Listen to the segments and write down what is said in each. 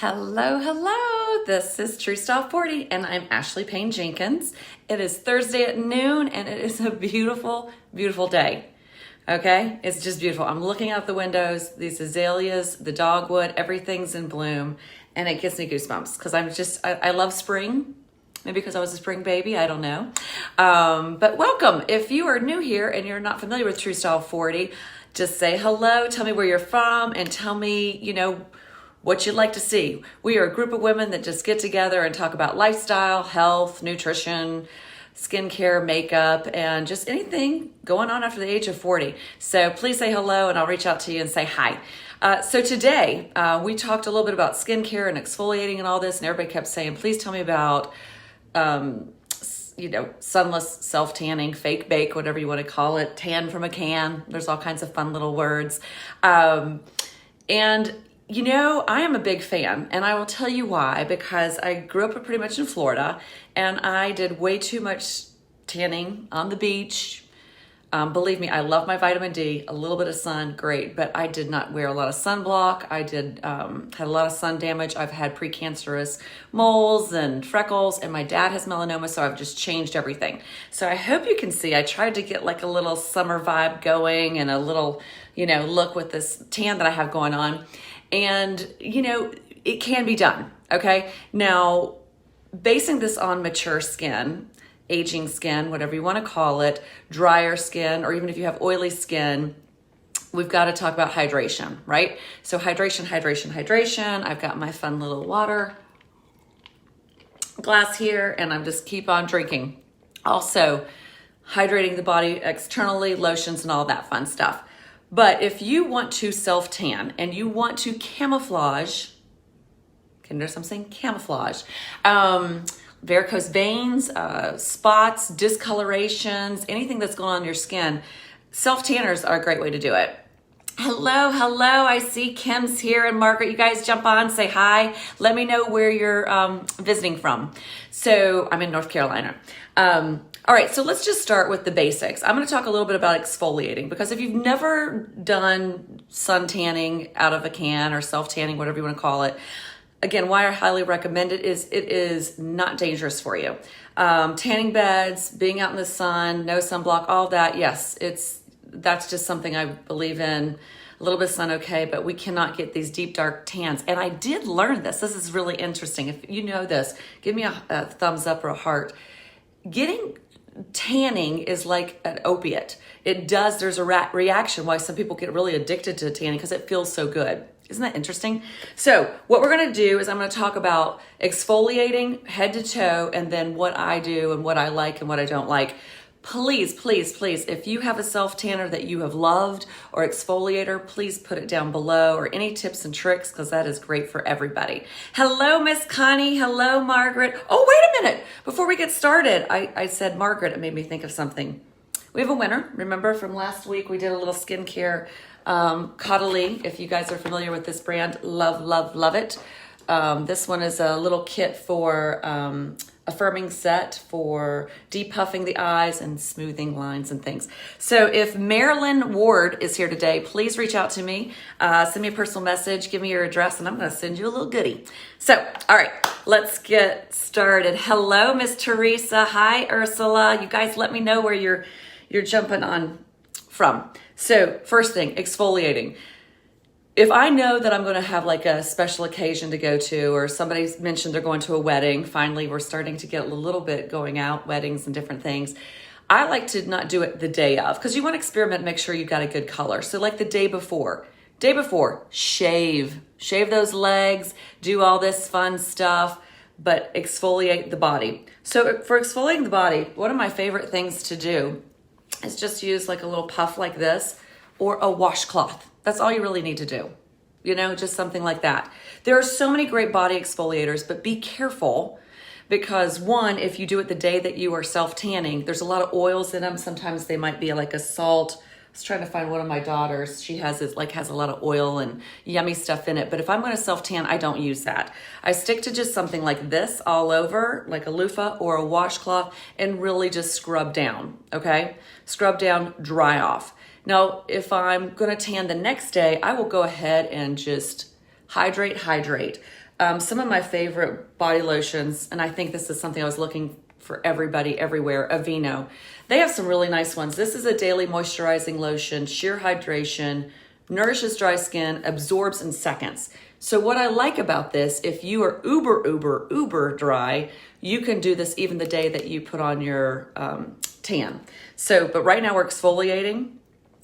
Hello, hello. This is True Style 40 and I'm Ashley Payne Jenkins. It is Thursday at noon and it is a beautiful, beautiful day. Okay, it's just beautiful. I'm looking out the windows, these azaleas, the dogwood, everything's in bloom, and it gives me goosebumps because I love spring. Maybe because I was a spring baby, I don't know. But welcome. If you are new here and you're not familiar with True Style 40, just say hello, tell me where you're from, and tell me, what you'd like to see. We are a group of women that just get together and talk about lifestyle, health, nutrition, skincare, makeup, and just anything going on after the age of 40. So please say hello and I'll reach out to you and say hi. So today we talked a little bit about skincare and exfoliating and all this, and everybody kept saying, please tell me about sunless self-tanning, fake bake, whatever you want to call it, tan from a can. There's all kinds of fun little words. I am a big fan, and I will tell you why, because I grew up pretty much in Florida, and I did way too much tanning on the beach. Believe me, I love my vitamin D, a little bit of sun, great, but I did not wear a lot of sunblock. I had a lot of sun damage. I've had precancerous moles and freckles, and my dad has melanoma, so I've just changed everything. So I hope you can see, I tried to get like a little summer vibe going and a little, look with this tan that I have going on. And, it can be done, okay? Now, basing this on mature skin, aging skin, whatever you want to call it, drier skin, or even if you have oily skin, we've got to talk about hydration, right? So hydration, hydration, hydration. I've got my fun little water glass here, and I'm just keep on drinking. Also, hydrating the body externally, lotions and all that fun stuff. But if you want to self-tan and you want to camouflage, notice I'm saying camouflage, varicose veins, spots, discolorations, anything that's going on in your skin, self-tanners are a great way to do it. Hello, I see Kim's here and Margaret. You guys jump on, say hi. Let me know where you're visiting from. So I'm in North Carolina. All right, so let's just start with the basics. I'm going to talk a little bit about exfoliating, because if you've never done sun tanning out of a can or self-tanning, whatever you want to call it, again, why I highly recommend it is not dangerous for you. Tanning beds, being out in the sun, no sunblock, all that, yes, that's just something I believe in. A little bit of sun, okay, but we cannot get these deep, dark tans. And I did learn this. This is really interesting. If you know this, give me a thumbs up or a heart. Tanning is like an opiate. There's a reaction why some people get really addicted to tanning, because it feels so good. Isn't that interesting? So what we're going to do is I'm going to talk about exfoliating head to toe, and then what I do and what I like and what I don't like. Please, please, please, if you have a self-tanner that you have loved or exfoliator, please put it down below, or any tips and tricks, because that is great for everybody. Hello, Miss Connie. Hello, Margaret. Oh, wait a minute. Before we get started, I said Margaret. It made me think of something. We have a winner. Remember from last week, we did a little skincare Caudalie. If you guys are familiar with this brand, love, love, love it. This one is a little kit for affirming set for depuffing the eyes and smoothing lines and things. So if Marilyn Ward is here today, please reach out to me. Send me a personal message, give me your address, and I'm going to send you a little goodie. So, all right, let's get started. Hello, Miss Teresa. Hi, Ursula. You guys let me know where you're jumping on from. So first thing, exfoliating. If I know that I'm going to have like a special occasion to go to, or somebody's mentioned they're going to a wedding, finally we're starting to get a little bit going out, weddings and different things, I like to not do it the day of, because you want to experiment, make sure you've got a good color. So like the day before, shave those legs, do all this fun stuff, but exfoliate the body. So for exfoliating the body, one of my favorite things to do is just use like a little puff like this, or a washcloth. That's all you really need to do. Just something like that. There are so many great body exfoliators, but be careful, because one, if you do it the day that you are self-tanning, there's a lot of oils in them. Sometimes they might be like a salt. I was trying to find one of my daughters. She has a lot of oil and yummy stuff in it. But if I'm going to self-tan, I don't use that. I stick to just something like this all over, like a loofah or a washcloth, and really just scrub down, okay? Scrub down, dry off. Now, if I'm going to tan the next day, I will go ahead and just hydrate. Some of my favorite body lotions, and I think this is something I was looking for everybody everywhere, Aveeno. They have some really nice ones. This is a daily moisturizing lotion, sheer hydration, nourishes dry skin, absorbs in seconds. So what I like about this, if you are uber dry, you can do this even the day that you put on your tan. So, but right now we're exfoliating.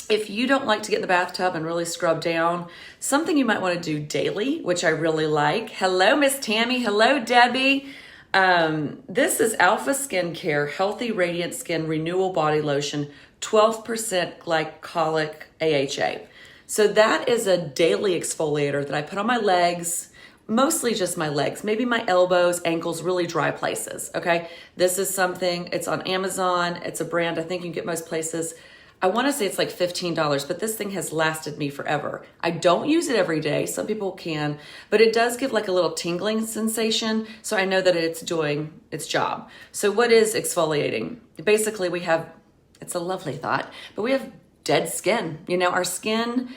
If you don't like to get in the bathtub and really scrub down, something you might want to do daily, which I really like. Hello, Miss Tammy. Hello, Debbie. This is Alpha Skincare Healthy Radiant Skin Renewal Body Lotion, 12% glycolic AHA. So that is a daily exfoliator that I put on my legs, mostly just my legs, maybe my elbows, ankles, really dry places, okay? This is something, it's on Amazon. It's a brand I think you can get most places. I want to say it's like $15, but this thing has lasted me forever. I don't use it every day. Some people can, but it does give like a little tingling sensation. So I know that it's doing its job. So what is exfoliating? Basically we have, it's a lovely thought, but we have dead skin. You know, our skin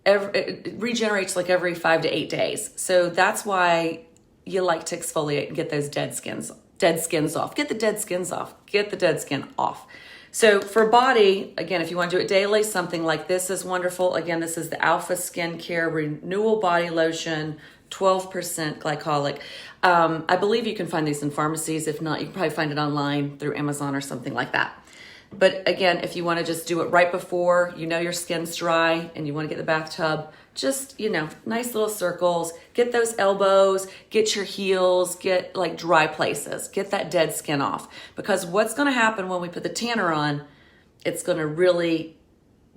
it regenerates like every 5 to 8 days. So that's why you like to exfoliate and get those dead skins off. Get the dead skins off. Get the dead skin off. So for body, again, if you want to do it daily, something like this is wonderful. Again, this is the Alpha Skincare Renewal Body Lotion, 12% glycolic. I believe you can find these in pharmacies. If not, you can probably find it online through Amazon or something like that. But again, if you want to just do it right before, you know your skin's dry and you want to get in the bathtub, just, you know, nice little circles, get those elbows, get your heels, get like dry places, get that dead skin off. Because what's going to happen when we put the tanner on, it's going to really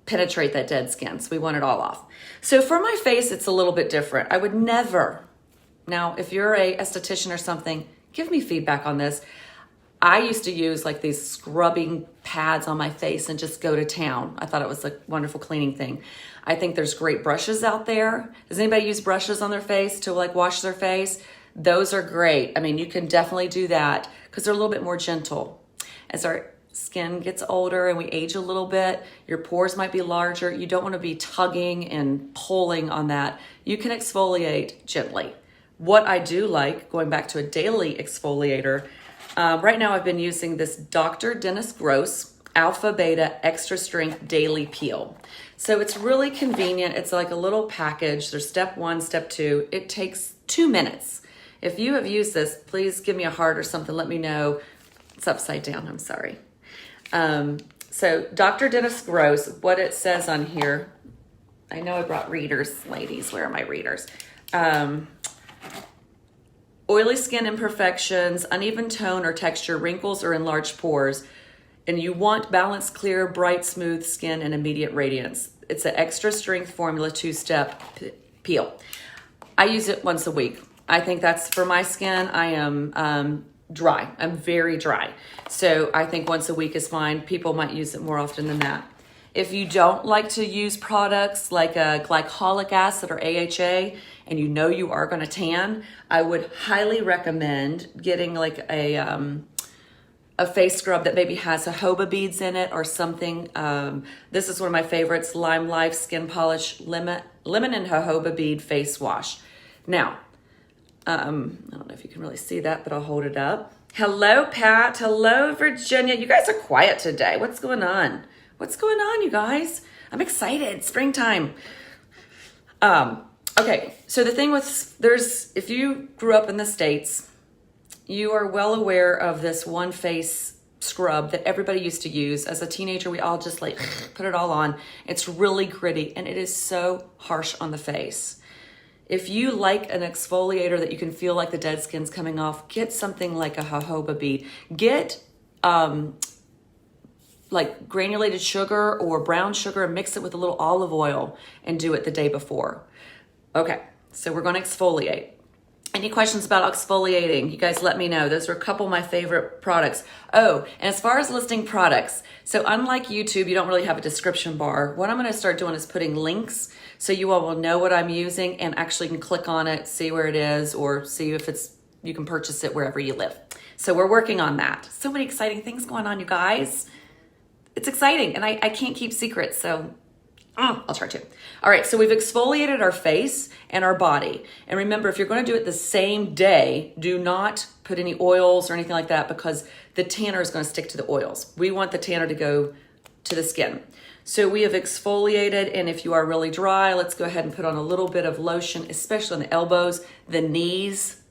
penetrate that dead skin. So we want it all off. So for my face, it's a little bit different. I would never, now if you're a esthetician or something, give me feedback on this. I used to use like these scrubbing pads on my face and just go to town. I thought it was a wonderful cleaning thing. I think there's great brushes out there. Does anybody use brushes on their face to like wash their face? Those are great. I mean, you can definitely do that because they're a little bit more gentle. As our skin gets older and we age a little bit, your pores might be larger. You don't want to be tugging and pulling on that. You can exfoliate gently. What I do like, going back to a daily exfoliator, right now I've been using this Dr. Dennis Gross Alpha Beta Extra Strength Daily Peel. So it's really convenient. It's like a little package. There's step 1, step 2. It takes 2 minutes. If you have used this, please give me a heart or something. Let me know. It's upside down. I'm sorry. So Dr. Dennis Gross, what it says on here, I know I brought readers, ladies. Where are my readers? Oily skin imperfections, uneven tone or texture, wrinkles or enlarged pores, and you want balanced, clear, bright, smooth skin and immediate radiance. It's an extra strength formula 2-step peel. I use it once a week. I think that's for my skin. I am dry. I'm very dry. So I think once a week is fine. People might use it more often than that. If you don't like to use products like a glycolic acid or AHA, and you know you are going to tan, I would highly recommend getting like a face scrub that maybe has jojoba beads in it or something. This is one of my favorites, Lime Life Skin Polish Lemon and Jojoba Bead Face Wash. Now, I don't know if you can really see that, but I'll hold it up. Hello, Pat. Hello, Virginia. You guys are quiet today. What's going on? What's going on, you guys? I'm excited. Springtime. Okay, so the thing with, if you grew up in the States, you are well aware of this one face scrub that everybody used to use. As a teenager, we all just like put it all on. It's really gritty and it is so harsh on the face. If you like an exfoliator that you can feel like the dead skin's coming off, get something like a jojoba bead. Get like granulated sugar or brown sugar and mix it with a little olive oil and do it the day before. Okay, so we're going to exfoliate. Any questions about exfoliating? You guys let me know. Those are a couple of my favorite products. Oh, and as far as listing products, so unlike YouTube, you don't really have a description bar. What I'm going to start doing is putting links so you all will know what I'm using and actually can click on it, see where it is, or see if you can purchase it wherever you live. So we're working on that. So many exciting things going on, you guys. It's exciting, and I can't keep secrets, so I'll try to. All right, so we've exfoliated our face and our body. And remember, if you're going to do it the same day, do not put any oils or anything like that because the tanner is going to stick to the oils. We want the tanner to go to the skin. So we have exfoliated, and if you are really dry, let's go ahead and put on a little bit of lotion, especially on the elbows, the knees.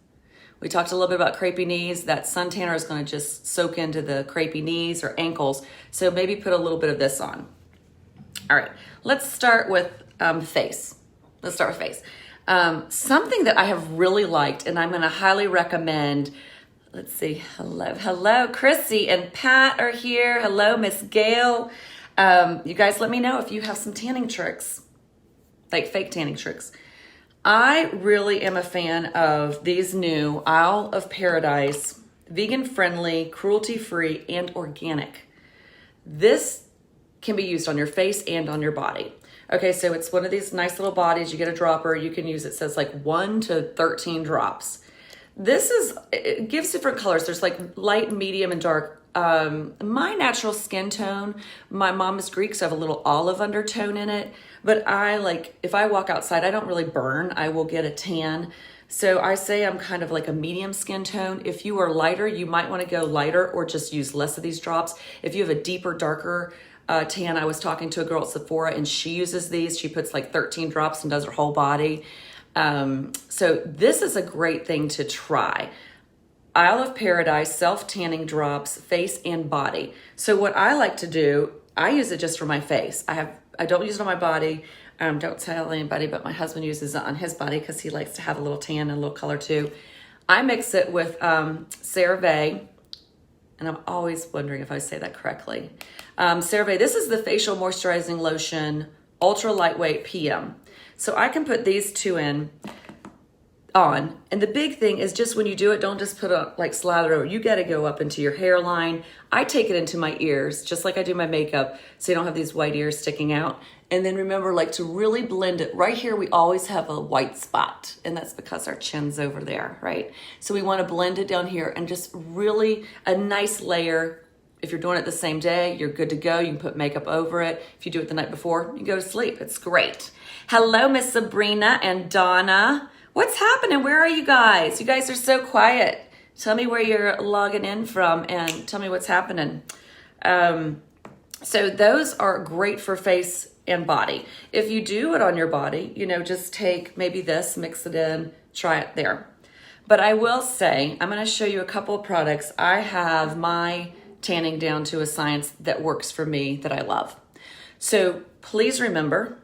We talked a little bit about crepey knees. That sun tanner is going to just soak into the crepey knees or ankles. So maybe put a little bit of this on. All right, let's start with face. Let's start with face. Something that I have really liked and I'm going to highly recommend. Let's see. Hello, Chrissy and Pat are here. Hello, Miss Gail. You guys let me know if you have some tanning tricks, like fake tanning tricks. I really am a fan of these new Isle of Paradise, vegan-friendly, cruelty-free, and organic. This can be used on your face and on your body. Okay, so it's one of these nice little bodies. You get a dropper. You can use, it says like 1 to 13 drops. It gives different colors. There's like light, medium, and dark. My natural skin tone, my mom is Greek, so I have a little olive undertone in it. But if I walk outside, I don't really burn. I will get a tan. So I say I'm kind of like a medium skin tone. If you are lighter, you might want to go lighter or just use less of these drops. If you have a deeper, darker tan, I was talking to a girl at Sephora and she uses these. She puts like 13 drops and does her whole body. So this is a great thing to try. Isle of Paradise self-tanning drops, face and body. So what I like to do, I use it just for my face. I don't use it on my body. Don't tell anybody, but my husband uses it on his body because he likes to have a little tan and a little color too. I mix it with CeraVe, and I'm always wondering if I say that correctly. CeraVe, this is the facial moisturizing lotion, ultra lightweight PM. So I can put these two on. And the big thing is just when you do it, don't just put a slather over. You got to go up into your hairline. I take it into my ears, just like I do my makeup, so you don't have these white ears sticking out. And then remember, to really blend it. Right here, we always have a white spot, and that's because our chin's over there, right? So we want to blend it down here and just really a nice layer. If you're doing it the same day, you're good to go. You can put makeup over it. If you do it the night before, you go to sleep. It's great. Hello, Miss Sabrina and Donna. What's happening? Where are you guys? You guys are so quiet. Tell me where you're logging in from and tell me what's happening. So those are great for face and body. If you do it on your body, just take maybe this, mix it in, try it there. But I will say, I'm going to show you a couple of products. I have my tanning down to a science that works for me that I love. So please remember,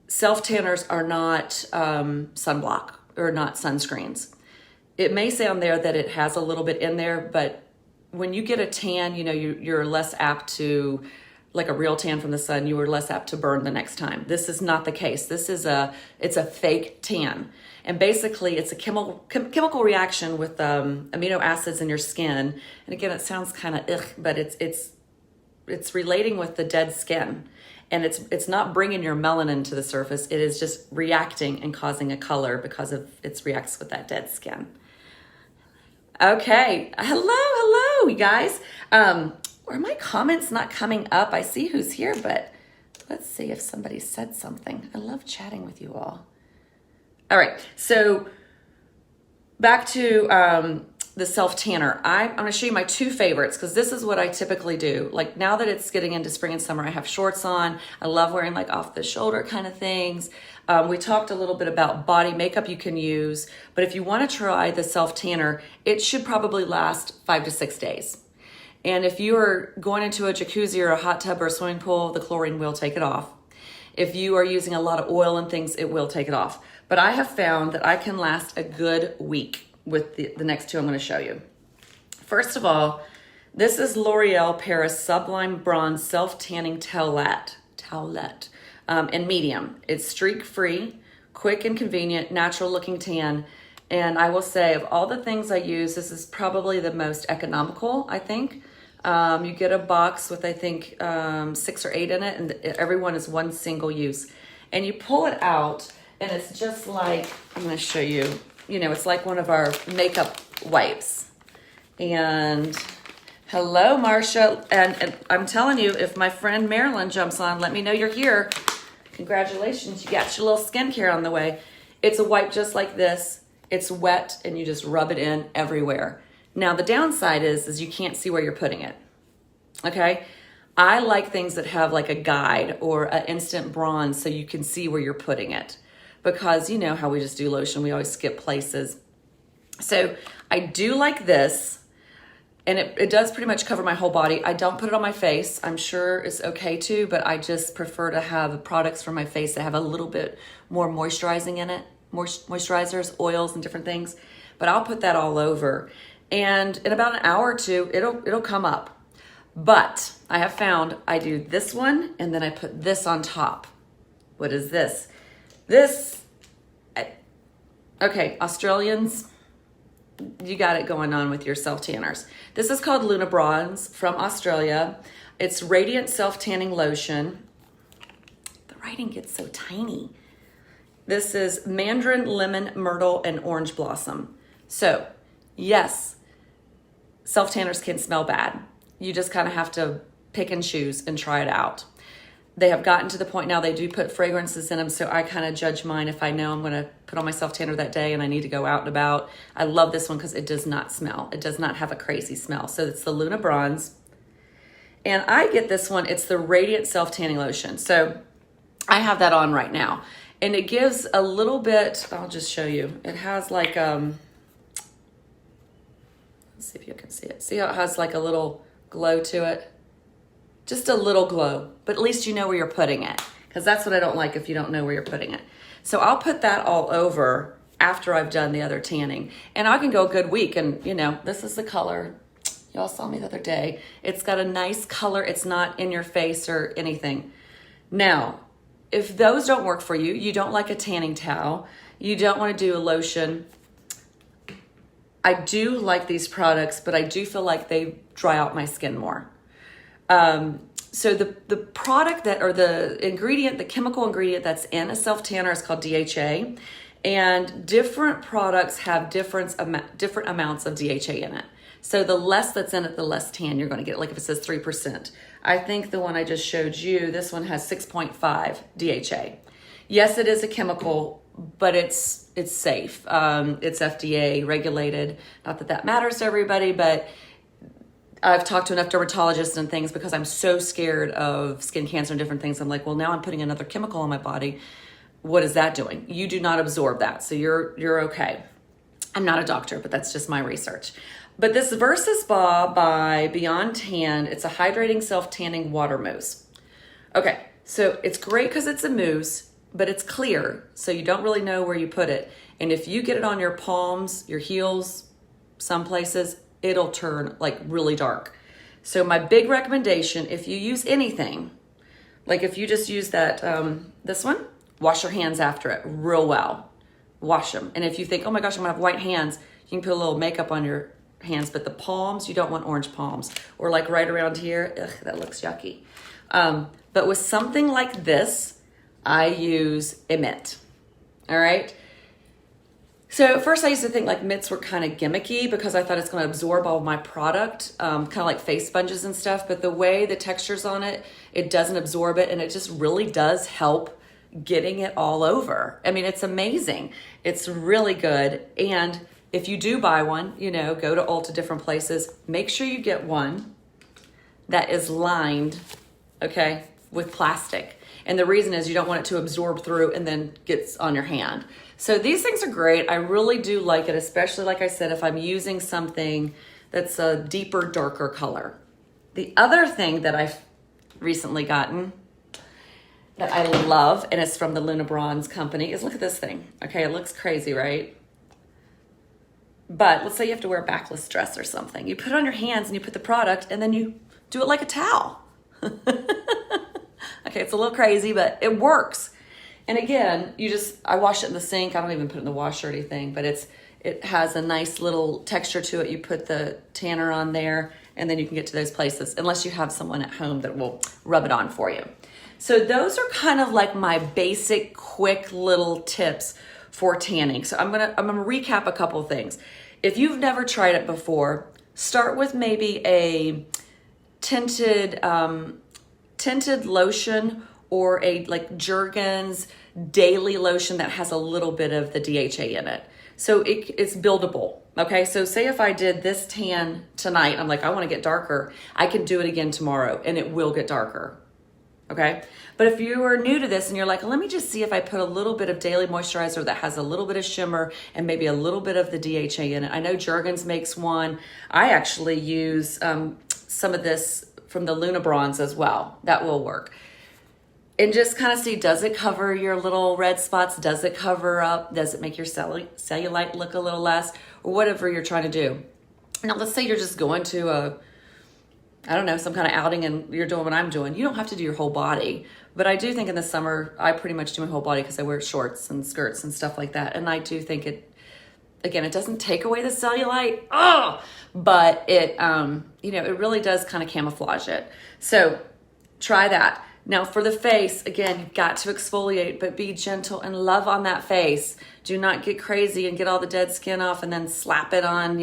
self-tanners are not sunblock or not sunscreens. It may say on there that it has a little bit in there, but when you get a tan, you're less apt to, like a real tan from the sun, you are less apt to burn the next time. This is not the case. It's a fake tan. And basically it's a chemical reaction with amino acids in your skin. And again, it sounds kind of ugh, but it's relating with the dead skin. And it's not bringing your melanin to the surface. It is just reacting and causing a color because of it reacts with that dead skin. Okay, hello, you guys. Are my comments not coming up? I see who's here, but let's see if somebody said something. I love chatting with you all. All right, so back to the self-tanner. I'm going to show you my two favorites because this is what I typically do. Like now that it's getting into spring and summer, I have shorts on. I love wearing like off the shoulder kind of things. We talked a little bit about body makeup you can use, but if you want to try the self-tanner, it should probably last 5 to 6 days. And if you are going into a jacuzzi or a hot tub or a swimming pool, the chlorine will take it off. If you are using a lot of oil and things, it will take it off. But I have found that I can last a good week with the next two I'm going to show you. First of all, this is L'Oreal Paris Sublime Bronze Self-Tanning Towelette in medium. It's streak-free, quick and convenient, natural-looking tan. And I will say, of all the things I use, this is probably the most economical, I think. You get a box with, I think, 6 or 8 in it, and every one is one single use. And you pull it out, and it's just like, I'm going to show you, it's like one of our makeup wipes. And Hello, Marcia. And I'm telling you, if my friend Marilyn jumps on, let me know you're here. Congratulations, you got your little skincare on the way. It's a wipe just like this. It's wet and you just rub it in everywhere. Now the downside is you can't see where you're putting it, okay? I like things that have like a guide or an instant bronze so you can see where you're putting it, because you know how we just do lotion, we always skip places. So I do like this, and it does pretty much cover my whole body. I don't put it on my face. I'm sure it's okay to, but I just prefer to have products for my face that have a little bit more moisturizing in it, moisturizers, oils, and different things. But I'll put that all over, and in about an hour or two, it'll come up. But I have found I do this one and then I put this on top. What is this? Okay, Australians, you got it going on with your self-tanners. This is called Luna Bronze from Australia. It's Radiant Self-Tanning Lotion. The writing gets so tiny. This is Mandarin, Lemon, Myrtle, and Orange Blossom. So, yes, self-tanners can smell bad. You just kind of have to pick and choose and try it out. They have gotten to the point now they do put fragrances in them, so I kind of judge mine if I know I'm going to put on my self-tanner that day and I need to go out and about. I love this one because it does not smell. It does not have a crazy smell. So it's the Luna Bronze. And I get this one. It's the Radiant Self-Tanning Lotion. So I have that on right now. And it gives a little bit, I'll just show you. It has like, let's see if you can see it. See how it has like a little glow to it? Just a little glow, but at least you know where you're putting it, because that's what I don't like if you don't know where you're putting it. So I'll put that all over after I've done the other tanning, and I can go a good week. And you know, this is the color. Y'all saw me the other day. It's got a nice color. It's not in your face or anything. Now, if those don't work for you, you don't like a tanning towel, you don't want to do a lotion, I do like these products, but I do feel like they dry out my skin more. So the product that, or the ingredient, the chemical ingredient that's in a self-tanner is called DHA, and different products have different amounts of DHA in it. So the less that's in it, the less tan you're going to get. Like if it says 3%. I think the one I just showed you, this one has 6.5 DHA. Yes, it is a chemical, but it's safe. It's FDA regulated. Not that that matters to everybody, but I've talked to enough dermatologists and things because I'm so scared of skin cancer and different things. I'm like, well, now I'm putting another chemical in my body. What is that doing? You do not absorb that, so you're okay. I'm not a doctor, but that's just my research. But this Versus Spa by Beyond Tan, it's a hydrating self-tanning water mousse. Okay, so it's great because it's a mousse, but it's clear, so you don't really know where you put it. And if you get it on your palms, your heels, some places, it'll turn like really dark. So my big recommendation, if you use anything, like if you just use that, this one, wash your hands after it real well. Wash them. And if you think, oh my gosh, I'm gonna have white hands, you can put a little makeup on your hands, but the palms, you don't want orange palms. Or like right around here, ugh, that looks yucky. But with something like this, I use a mitt, all right? So at first I used to think like mitts were kind of gimmicky because I thought it's going to absorb all my product, kind of like face sponges and stuff. But the way the texture's on it, it doesn't absorb it, and it just really does help getting it all over. I mean, it's amazing. It's really good. And if you do buy one, you know, go to Ulta, different places, make sure you get one that is lined, okay, with plastic. And the reason is you don't want it to absorb through and then gets on your hand. So these things are great. I really do like it, especially like I said, if I'm using something that's a deeper, darker color. The other thing that I've recently gotten that I love, and it's from the Luna Bronze company, is look at this thing. Okay, it looks crazy, right? But let's say you have to wear a backless dress or something. You put it on your hands and you put the product and then you do it like a towel. Okay, it's a little crazy, but it works. And again, I wash it in the sink. I don't even put it in the washer or anything, but it has a nice little texture to it. You put the tanner on there and then you can get to those places, unless you have someone at home that will rub it on for you. So those are kind of like my basic, quick little tips for tanning. So I'm gonna recap a couple of things. If you've never tried it before, start with maybe a tinted lotion, or a like Jergens daily lotion that has a little bit of the DHA in it. So it's buildable. Okay, so say if I did this tan tonight, I'm like, I want to get darker, I can do it again tomorrow and it will get darker. Okay, but if you are new to this and you're like, let me just see if I put a little bit of daily moisturizer that has a little bit of shimmer and maybe a little bit of the DHA in it. I know Jergens makes one. I actually use some of this from the Luna Bronze as well. That will work. And just kind of see, does it cover your little red spots? Does it cover up? Does it make your cellulite look a little less? Or whatever you're trying to do. Now, let's say you're just going to I don't know, some kind of outing and you're doing what I'm doing. You don't have to do your whole body. But I do think in the summer, I pretty much do my whole body because I wear shorts and skirts and stuff like that. And I do think it doesn't take away the cellulite, but it, it really does kind of camouflage it. So try that. Now for the face, again, you've got to exfoliate, but be gentle and love on that face. Do not get crazy and get all the dead skin off and then slap it on,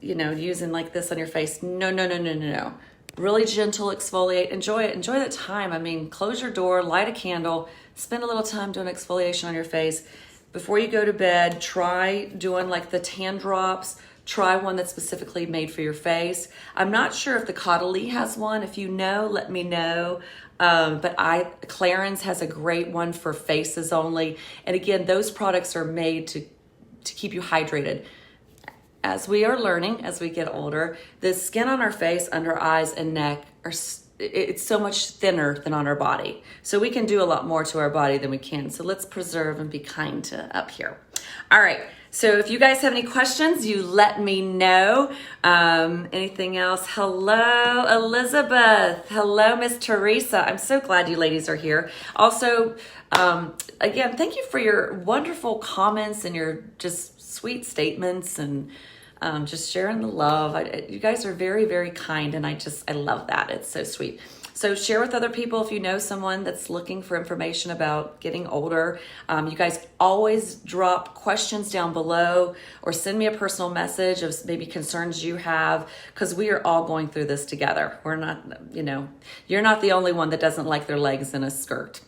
using like this on your face. No. Really gentle exfoliate. Enjoy it. Enjoy that time. I mean, close your door, light a candle, spend a little time doing exfoliation on your face. Before you go to bed, try doing like the tan drops. Try one that's specifically made for your face. I'm not sure if the Caudalie has one. If you know, let me know. But Clarins has a great one for faces only. And again, those products are made to keep you hydrated. As we are learning, as we get older, the skin on our face, under eyes and neck, it's so much thinner than on our body. So we can do a lot more to our body than we can. So let's preserve and be kind to up here. All right. So if you guys have any questions, you let me know. Anything else? Hello, Elizabeth. Hello, Miss Teresa. I'm so glad you ladies are here. Also, again, thank you for your wonderful comments and your just sweet statements and just sharing the love. You guys are very, very kind, and I love that. It's so sweet. So share with other people if you know someone that's looking for information about getting older. You guys always drop questions down below or send me a personal message of maybe concerns you have, because we are all going through this together. We're not, you're not the only one that doesn't like their legs in a skirt.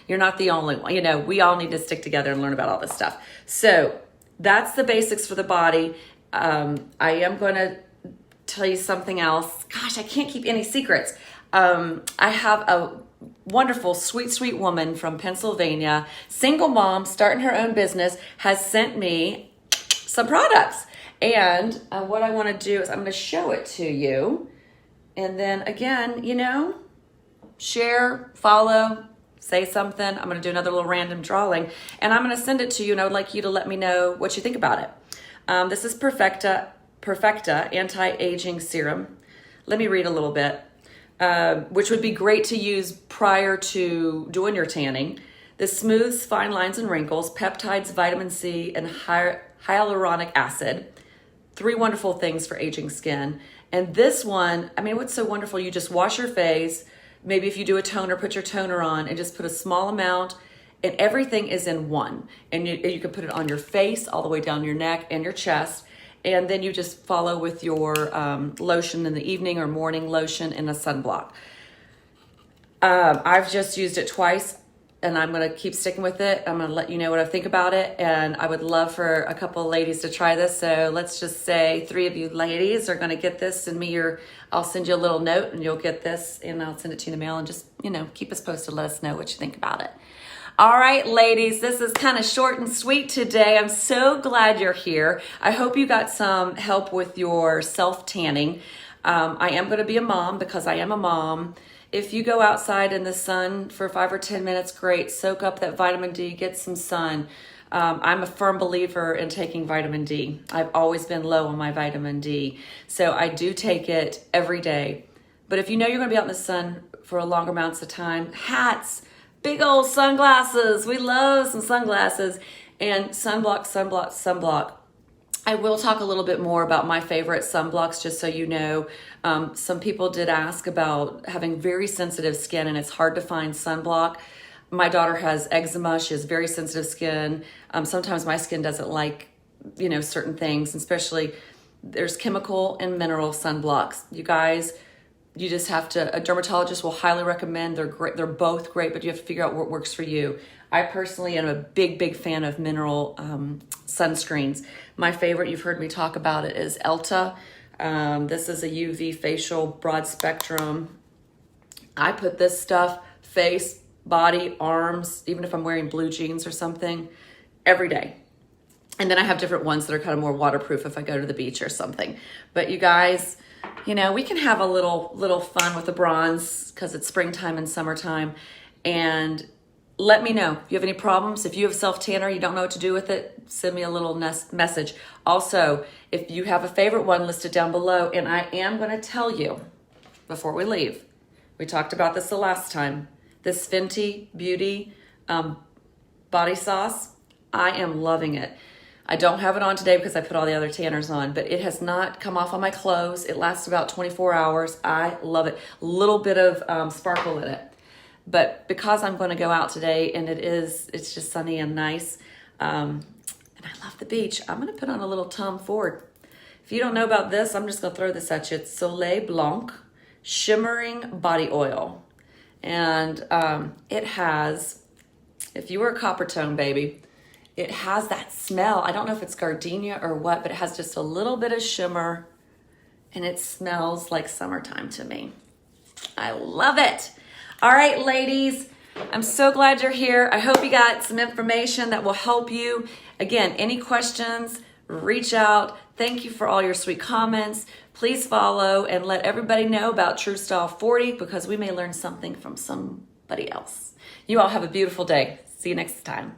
You're not the only one. We all need to stick together and learn about all this stuff. So that's the basics for the body. I am going to tell you something else. Gosh, I can't keep any secrets. I have a wonderful, sweet, sweet woman from Pennsylvania, single mom, starting her own business, has sent me some products. And what I want to do is I'm going to show it to you. And then again, share, follow, say something. I'm going to do another little random drawing and I'm going to send it to you. And I would like you to let me know what you think about it. This is Perfecta Anti-Aging Serum. Let me read a little bit. Which would be great to use prior to doing your tanning. This smooths fine lines and wrinkles, peptides, vitamin C, and hyaluronic acid. 3 wonderful things for aging skin. And this one, what's so wonderful, you just wash your face. Maybe if you do a toner, put your toner on and just put a small amount, and everything is in one. And you can put it on your face, all the way down your neck and your chest. And then you just follow with your lotion in the evening or morning lotion and a sunblock. I've just used it twice and I'm going to keep sticking with it. I'm going to let you know what I think about it. And I would love for a couple of ladies to try this. So let's just say 3 of you ladies are going to get this. I'll send you a little note and you'll get this and I'll send it to you in the mail and just, keep us posted. Let us know what you think about it. All right, ladies, this is kind of short and sweet today. I'm so glad you're here. I hope you got some help with your self-tanning. I am going to be a mom because I am a mom. If you go outside in the sun for 5 or 10 minutes, great. Soak up that vitamin D, get some sun. I'm a firm believer in taking vitamin D. I've always been low on my vitamin D. So I do take it every day. But if you know you're going to be out in the sun for longer amounts of time, hats, big old sunglasses. We love some sunglasses. And sunblock. I will talk a little bit more about my favorite sunblocks, just so you know. Some people did ask about having very sensitive skin, and it's hard to find sunblock. My daughter has eczema. She has very sensitive skin. Sometimes my skin doesn't like, certain things, especially There's chemical and mineral sunblocks. You guys, you just have to, a dermatologist will highly recommend. They're great. They're both great, but you have to figure out what works for you. I personally am a big fan of mineral sunscreens. My favorite, you've heard me talk about it, is Elta. This is a UV facial broad spectrum. I put this stuff, face, body, arms, even if I'm wearing blue jeans or something, every day. And then I have different ones that are kind of more waterproof if I go to the beach or something. But you guys, you know, we can have a little fun with the bronze because it's springtime and summertime. And let me know if you have any problems. If you have self-tanner, you don't know what to do with it, send me a little message. Also, if you have a favorite one listed down below, and I am going to tell you before we leave, we talked about this the last time, this Fenty Beauty body sauce, I am loving it. I don't have it on today because I put all the other tanners on, but it has not come off on my clothes. It lasts about 24 hours. I love it. A little bit of sparkle in it. But because I'm going to go out today and it's just sunny and nice, and I love the beach, I'm going to put on a little Tom Ford. If you don't know about this, I'm just going to throw this at you. It's Soleil Blanc Shimmering Body Oil. And it has, if you were a copper tone baby, it has that smell. I don't know if it's gardenia or what, but it has just a little bit of shimmer and it smells like summertime to me. I love it. All right, ladies, I'm so glad you're here. I hope you got some information that will help you. Again, any questions, reach out. Thank you for all your sweet comments. Please follow and let everybody know about True Style 40 because we may learn something from somebody else. You all have a beautiful day. See you next time.